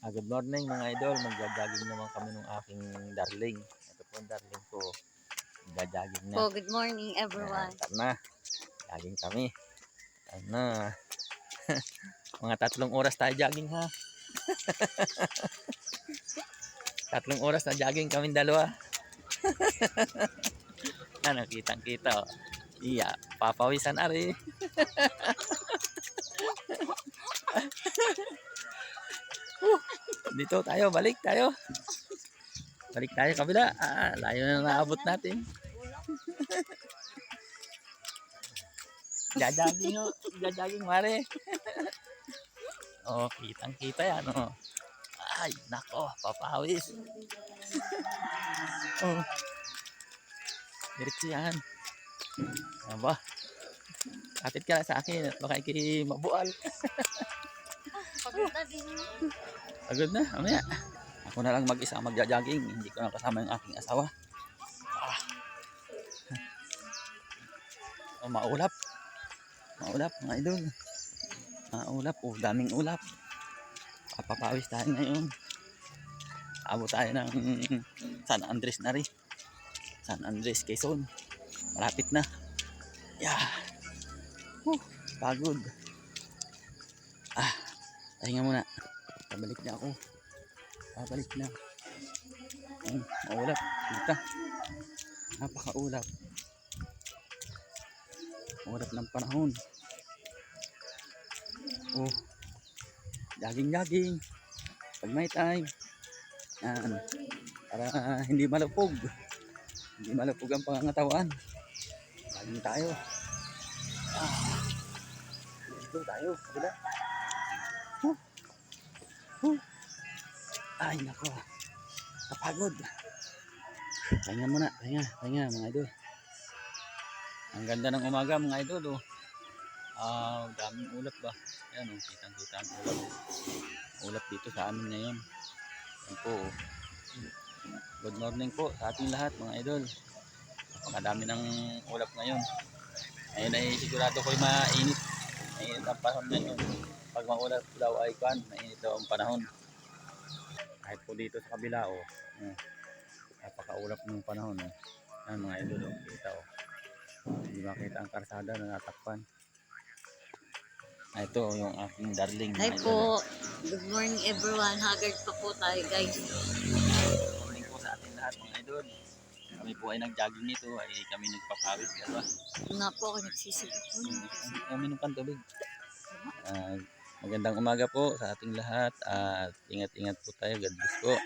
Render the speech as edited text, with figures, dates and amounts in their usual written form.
Good morning mga idol, magja-jogging naman kami ng aking darling. Ito po ang darling ko, magja-jogging na. Po, good morning everyone. Tara na, jogging kami. Tara na. Mga 3 oras tayo jogging ha. 3 oras na jogging kaming dalawa. Ano, kitang-kita oh. Iya, papawisan ari. Dito tayo, balik tayo. Balik tayo kabila. Layo na naabot natin. Jajaging oh, jajaging mare. Oh, kitang-kita yan oh. Ay, nako, papawis. Oh. Diretso yan. Aba. Kapit ka lang sa akin at baka ikay mabual. Pagod na din. Pagod na, mamaya. Ako na lang mag-isa magja-jogging. Hindi ko na kasama yung aking asawa. Oh, maulap. Maulap, mga idol. Maulap, oh, daming ulap. Papapawis tayo ngayon. Abot tayo ng San Andres na rin. San Andres, Quezon. Malapit na. Yeah. Pagod. Pahinga muna. Pabalik na ako. Pabalik na. Maulap. Kita. Napakaulap. Ulap ng panahon. Oh. Jogging-jogging. Pag may time. Yan. Para hindi malupog. Hindi malupog ang pangangatawan. Jogging tayo. Dito tayo. Kabila. Ay nako. Kapagod. Pahinga muna. Pahinga mga idol. Ang ganda ng umaga mga idol. Daming ulap ba. Ayan oh. Kitang-kita ang ulap. Ulap dito sa amin ngayon. Ayan po. Good morning po sa ating lahat mga idol. Napakadami ng ulap ngayon. Ngayon ay sigurado ko'y mainit. Mainit ang panahon ngayon. Pag maulap daw ay mainit daw ang panahon. Kahit po dito sa kabila oh. Napakaulap ng panahon oh. Yan mga idol oh. Kita oh. Hindi makita ang karsada na natakpan. Ito yung aking darling. Hi po. Good morning everyone. Haggard pa po tayo guys. Good morning po sa ating lahat mga idol. Kami po ay nag-jogging nito ay kami nagpapawis. Diba? Na po ako nagsisigit po. Uminom kang tubig. Magandang umaga po sa ating lahat at ingat-ingat po tayo. God bless po.